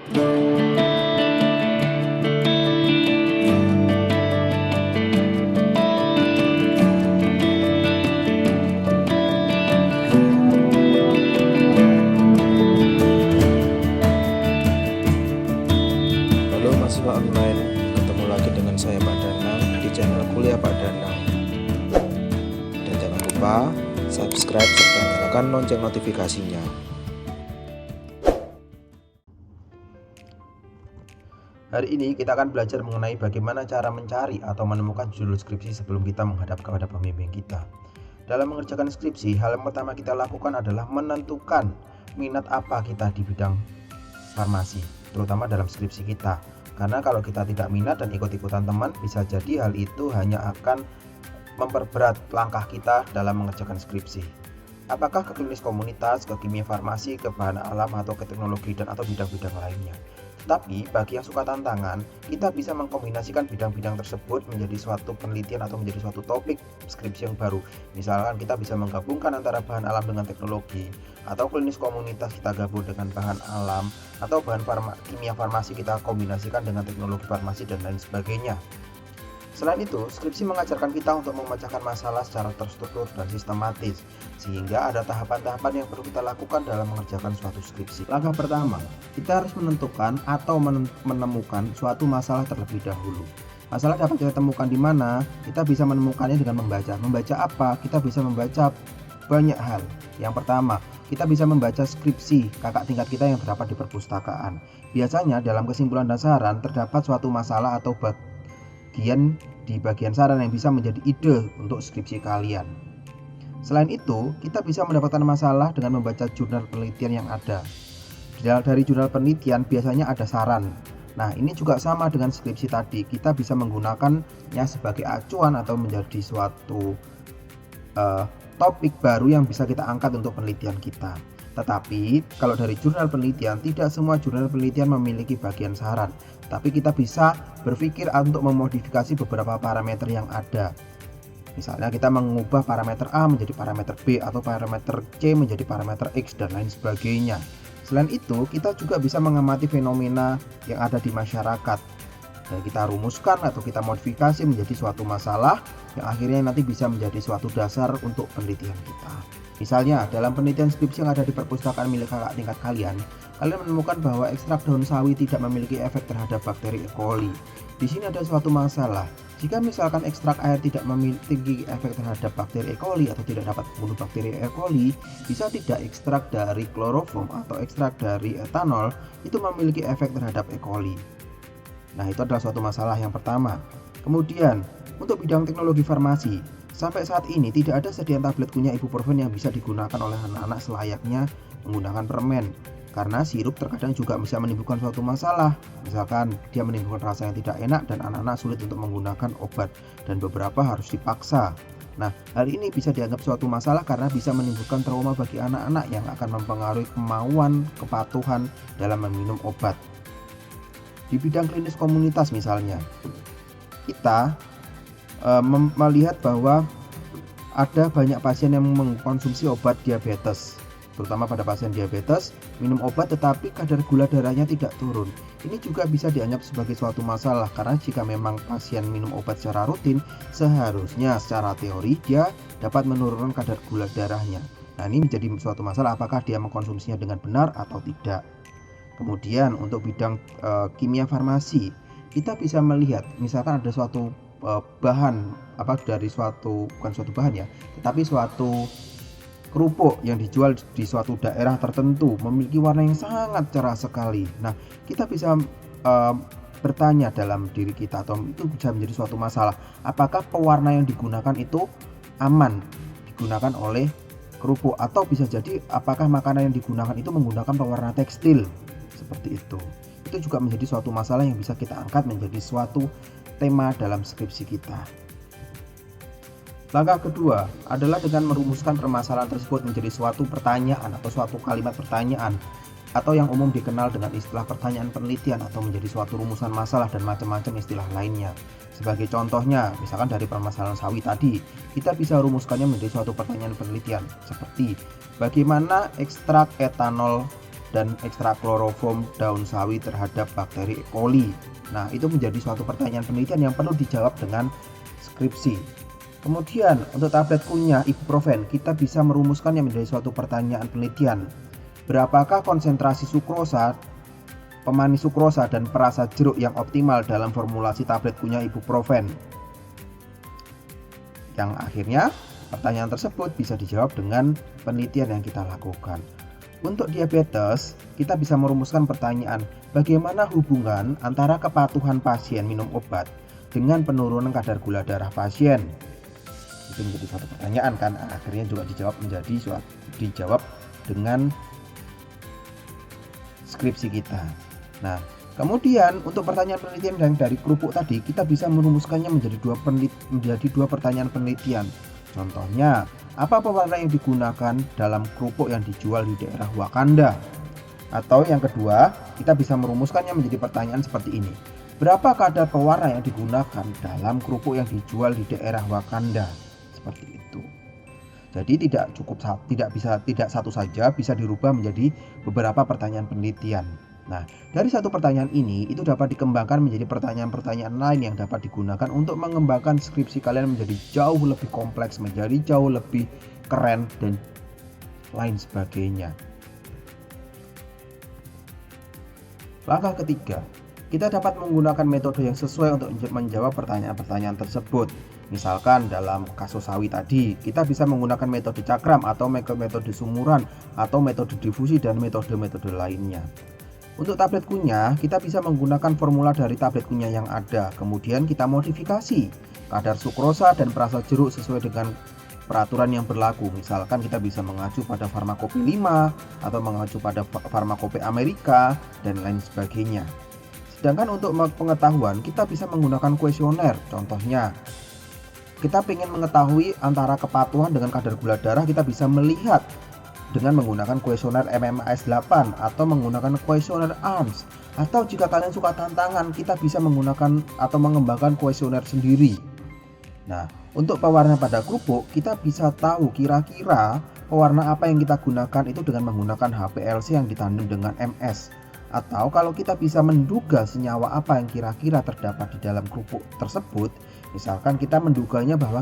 Halo mahasiswa online, ketemu lagi dengan saya Pak Danang di channel Kuliah Pak Danang. Dan jangan lupa subscribe serta nyalakan lonceng notifikasinya. Hari ini kita akan belajar mengenai bagaimana cara mencari atau menemukan judul skripsi sebelum kita menghadap kepada pembimbing kita. Dalam mengerjakan skripsi, hal yang pertama kita lakukan adalah menentukan minat apa kita di bidang farmasi, terutama dalam skripsi kita. Karena kalau kita tidak minat dan ikut-ikutan teman, bisa jadi hal itu hanya akan memperberat langkah kita dalam mengerjakan skripsi. Apakah ke klinis komunitas, ke kimia farmasi, ke bahan alam, atau ke teknologi dan atau bidang-bidang lainnya. Tetapi bagi yang suka tantangan, kita bisa mengkombinasikan bidang-bidang tersebut menjadi suatu penelitian atau menjadi suatu topik skripsi yang baru. Misalkan kita bisa menggabungkan antara bahan alam dengan teknologi, atau klinis komunitas kita gabung dengan bahan alam, atau bahan kimia farmasi kita kombinasikan dengan teknologi farmasi dan lain sebagainya. Selain itu, skripsi mengajarkan kita untuk memecahkan masalah secara terstruktur dan sistematis, sehingga ada tahapan-tahapan yang perlu kita lakukan dalam mengerjakan suatu skripsi. Langkah pertama, kita harus menentukan atau menemukan suatu masalah terlebih dahulu. Masalah dapat kita temukan di mana? Kita bisa menemukannya dengan membaca. Membaca apa? Kita bisa membaca banyak hal. Yang pertama, kita bisa membaca skripsi kakak tingkat kita yang terdapat di perpustakaan. Biasanya dalam kesimpulan dan saran terdapat suatu masalah atau di bagian saran yang bisa menjadi ide untuk skripsi kalian. Selain itu, kita bisa mendapatkan masalah dengan membaca jurnal penelitian yang ada. Dari jurnal penelitian biasanya ada saran. Nah, ini juga sama dengan skripsi tadi. Kita bisa menggunakannya sebagai acuan atau menjadi suatu topik baru yang bisa kita angkat untuk penelitian kita. Tetapi kalau dari jurnal penelitian, tidak semua jurnal penelitian memiliki bagian saran, tapi kita bisa berpikir untuk memodifikasi beberapa parameter yang ada. Misalnya kita mengubah parameter A menjadi parameter B, atau parameter C menjadi parameter X, dan lain sebagainya. Selain itu, kita juga bisa mengamati fenomena yang ada di masyarakat, dan kita rumuskan atau kita modifikasi menjadi suatu masalah yang akhirnya nanti bisa menjadi suatu dasar untuk penelitian kita. Misalnya, dalam penelitian skripsi yang ada di perpustakaan milik kakak tingkat kalian menemukan bahwa ekstrak daun sawi tidak memiliki efek terhadap bakteri E. coli. Di sini ada suatu masalah. Jika misalkan ekstrak air tidak memiliki efek terhadap bakteri E. coli atau tidak dapat membunuh bakteri E. coli, bisa tidak ekstrak dari kloroform atau ekstrak dari etanol itu memiliki efek terhadap E. coli. Nah, itu adalah suatu masalah yang pertama. Kemudian, untuk bidang teknologi farmasi, sampai saat ini tidak ada sediaan tablet kunyah ibuprofen yang bisa digunakan oleh anak-anak selayaknya menggunakan permen, karena sirup terkadang juga bisa menimbulkan suatu masalah. Misalkan dia menimbulkan rasa yang tidak enak dan anak-anak sulit untuk menggunakan obat, dan beberapa harus dipaksa. Nah, hal ini bisa dianggap suatu masalah karena bisa menimbulkan trauma bagi anak-anak yang akan mempengaruhi kemauan kepatuhan dalam meminum obat. Di bidang klinis komunitas misalnya, kita melihat bahwa ada banyak pasien yang mengkonsumsi obat diabetes, terutama pada pasien diabetes minum obat tetapi kadar gula darahnya tidak turun. Ini juga bisa dianggap sebagai suatu masalah, karena jika memang pasien minum obat secara rutin, seharusnya secara teori dia dapat menurunkan kadar gula darahnya. Nah, ini menjadi suatu masalah apakah dia mengkonsumsinya dengan benar atau tidak. Kemudian untuk bidang kimia farmasi, kita bisa melihat misalkan ada suatu bahan bukan suatu bahan ya, tetapi suatu kerupuk yang dijual di suatu daerah tertentu memiliki warna yang sangat cerah sekali. Nah, kita bisa bertanya dalam diri kita, atau itu bisa menjadi suatu masalah, apakah pewarna yang digunakan itu aman digunakan oleh kerupuk, atau bisa jadi apakah makanan yang digunakan itu menggunakan pewarna tekstil seperti itu. Itu juga menjadi suatu masalah yang bisa kita angkat menjadi suatu tema dalam skripsi kita. Langkah kedua adalah dengan merumuskan permasalahan tersebut menjadi suatu pertanyaan atau suatu kalimat pertanyaan, atau yang umum dikenal dengan istilah pertanyaan penelitian, atau menjadi suatu rumusan masalah dan macam-macam istilah lainnya. Sebagai contohnya, misalkan dari permasalahan sawi tadi, kita bisa rumuskannya menjadi suatu pertanyaan penelitian seperti bagaimana ekstrak etanol dan ekstra kloroform daun sawi terhadap bakteri E. coli. Nah, itu menjadi suatu pertanyaan penelitian yang perlu dijawab dengan skripsi. Kemudian untuk tablet kunyah ibuprofen, kita bisa merumuskannya menjadi suatu pertanyaan penelitian. Berapakah konsentrasi sukrosa, pemanis sukrosa, dan perasa jeruk yang optimal dalam formulasi tablet kunyah ibuprofen? Yang akhirnya pertanyaan tersebut bisa dijawab dengan penelitian yang kita lakukan. Untuk diabetes, kita bisa merumuskan pertanyaan, bagaimana hubungan antara kepatuhan pasien minum obat dengan penurunan kadar gula darah pasien? Itu menjadi suatu pertanyaan kan, akhirnya juga dijawab dengan skripsi kita. Nah, kemudian untuk pertanyaan penelitian yang dari kerupuk tadi, kita bisa merumuskannya menjadi dua pertanyaan penelitian. Contohnya, apa pewarna yang digunakan dalam kerupuk yang dijual di daerah Wakanda? Atau yang kedua, kita bisa merumuskannya menjadi pertanyaan seperti ini. Berapa kadar pewarna yang digunakan dalam kerupuk yang dijual di daerah Wakanda? Seperti itu. Jadi tidak satu saja, bisa dirubah menjadi beberapa pertanyaan penelitian. Nah, dari satu pertanyaan ini itu dapat dikembangkan menjadi pertanyaan-pertanyaan lain yang dapat digunakan untuk mengembangkan skripsi kalian menjadi jauh lebih kompleks, menjadi jauh lebih keren dan lain sebagainya. Langkah ketiga, kita dapat menggunakan metode yang sesuai untuk menjawab pertanyaan-pertanyaan tersebut. Misalkan dalam kasus sawi tadi, kita bisa menggunakan metode cakram atau metode sumuran atau metode difusi dan metode-metode lainnya. Untuk tablet kunyah, kita bisa menggunakan formula dari tablet kunyah yang ada. Kemudian kita modifikasi kadar sukrosa dan perasa jeruk sesuai dengan peraturan yang berlaku. Misalkan kita bisa mengacu pada farmakope 5 atau mengacu pada farmakope Amerika dan lain sebagainya. Sedangkan untuk pengetahuan, kita bisa menggunakan kuesioner. Contohnya, kita ingin mengetahui antara kepatuhan dengan kadar gula darah, kita bisa melihat dengan menggunakan kuesioner MMAS 8 atau menggunakan kuesioner ARMS. Atau jika kalian suka tantangan, kita bisa menggunakan atau mengembangkan kuesioner sendiri. Nah, untuk pewarna pada kerupuk, kita bisa tahu kira-kira pewarna apa yang kita gunakan itu dengan menggunakan HPLC yang ditandem dengan MS. Atau kalau kita bisa menduga senyawa apa yang kira-kira terdapat di dalam kerupuk tersebut, misalkan kita menduganya bahwa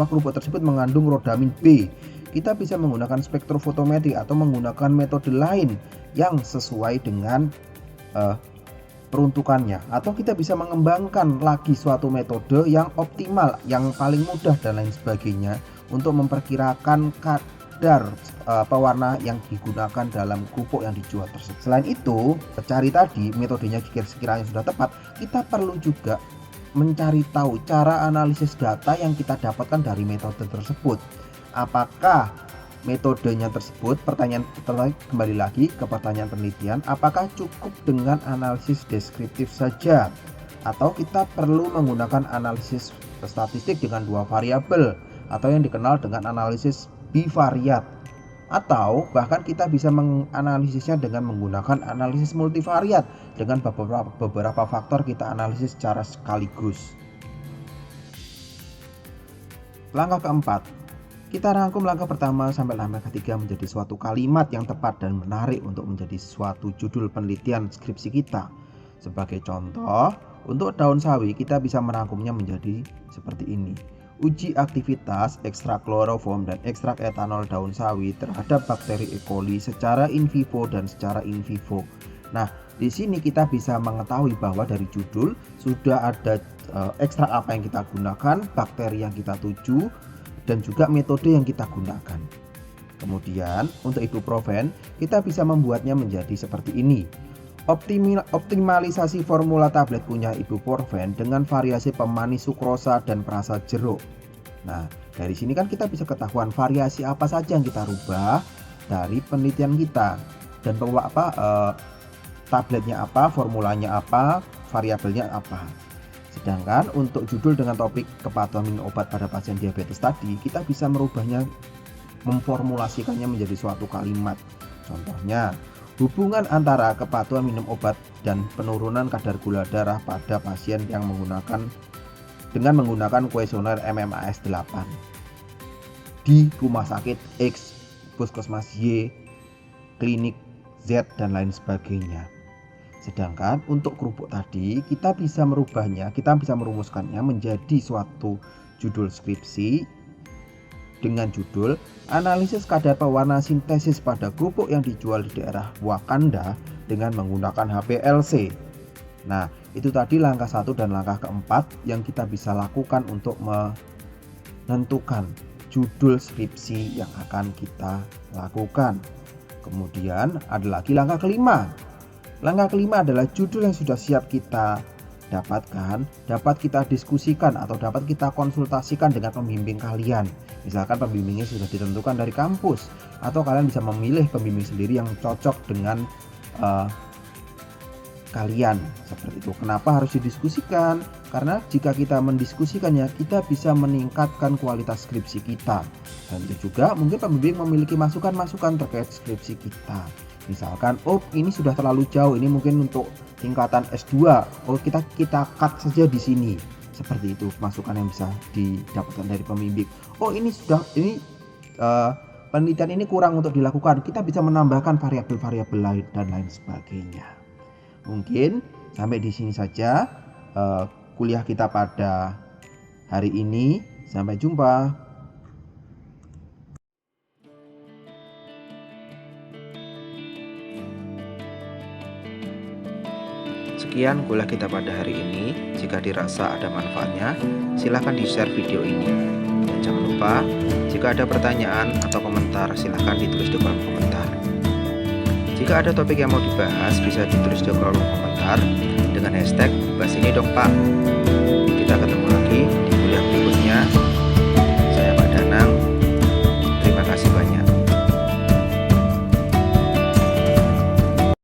kerupuk tersebut mengandung rodamin B, kita bisa menggunakan spektrofotometri atau menggunakan metode lain yang sesuai dengan peruntukannya. Atau kita bisa mengembangkan lagi suatu metode yang optimal, yang paling mudah dan lain sebagainya untuk memperkirakan kadar pewarna yang digunakan dalam kerupuk yang dijual tersebut. Selain itu, cari tadi metodenya sekiranya sudah tepat, kita perlu juga mencari tahu cara analisis data yang kita dapatkan dari metode tersebut. Apakah metodenya tersebut, kembali lagi ke pertanyaan penelitian, apakah cukup dengan analisis deskriptif saja atau kita perlu menggunakan analisis statistik dengan dua variabel atau yang dikenal dengan analisis bivariat, atau bahkan kita bisa menganalisisnya dengan menggunakan analisis multivariat dengan beberapa faktor kita analisis secara sekaligus. Langkah keempat, kita rangkum langkah pertama sampai langkah ketiga menjadi suatu kalimat yang tepat dan menarik untuk menjadi suatu judul penelitian skripsi kita. Sebagai contoh, untuk daun sawi kita bisa merangkumnya menjadi seperti ini. Uji aktivitas ekstrak kloroform dan ekstrak etanol daun sawi terhadap bakteri E. coli secara in vivo dan secara in vivo. Nah, di sini kita bisa mengetahui bahwa dari judul sudah ada ekstrak apa yang kita gunakan, bakteri yang kita tuju, dan juga metode yang kita gunakan. Kemudian untuk ibuprofen kita bisa membuatnya menjadi seperti ini. Optimalisasi formula tablet kunyah ibuprofen dengan variasi pemanis sukrosa dan perasa jeruk. Nah, dari sini kan kita bisa ketahuan variasi apa saja yang kita rubah dari penelitian kita dan tabletnya apa, formulanya apa, variabelnya apa. Sedangkan untuk judul dengan topik kepatuhan minum obat pada pasien diabetes tadi, kita bisa merubahnya, memformulasikannya menjadi suatu kalimat. Contohnya, hubungan antara kepatuhan minum obat dan penurunan kadar gula darah pada pasien yang dengan menggunakan kuesioner MMAS 8 di rumah sakit X, puskesmas Y, klinik Z, dan lain sebagainya. Sedangkan untuk kerupuk tadi kita bisa merubahnya, kita bisa merumuskannya menjadi suatu judul skripsi dengan judul analisis kadar pewarna sintesis pada kerupuk yang dijual di daerah Wakanda dengan menggunakan HPLC. Nah, itu tadi langkah 1 dan langkah keempat yang kita bisa lakukan untuk menentukan judul skripsi yang akan kita lakukan. Kemudian ada lagi langkah kelima. Langkah kelima adalah judul yang sudah siap kita dapatkan, dapat kita diskusikan atau dapat kita konsultasikan dengan pembimbing kalian. Misalkan pembimbingnya sudah ditentukan dari kampus, atau kalian bisa memilih pembimbing sendiri yang cocok dengan kalian. Seperti itu. Kenapa harus didiskusikan? Karena jika kita mendiskusikannya, kita bisa meningkatkan kualitas skripsi kita. Dan itu juga mungkin pembimbing memiliki masukan-masukan terkait skripsi kita. Misalkan, oh ini sudah terlalu jauh, ini mungkin untuk tingkatan S2. Oh kita cut saja di sini. Seperti itu masukan yang bisa didapatkan dari pembimbing. Oh ini penelitian ini kurang untuk dilakukan. Kita bisa menambahkan variabel-variabel lain dan lain sebagainya. Mungkin sampai di sini saja kuliah kita pada hari ini. Sampai jumpa. Sekian kuliah kita pada hari ini. Jika dirasa ada manfaatnya, silahkan di-share video ini. Dan jangan lupa, jika ada pertanyaan atau komentar, silahkan ditulis di kolom komentar. Jika ada topik yang mau dibahas, bisa ditulis di kolom komentar dengan hashtag "bahas ini dong Pak". Kita ketemu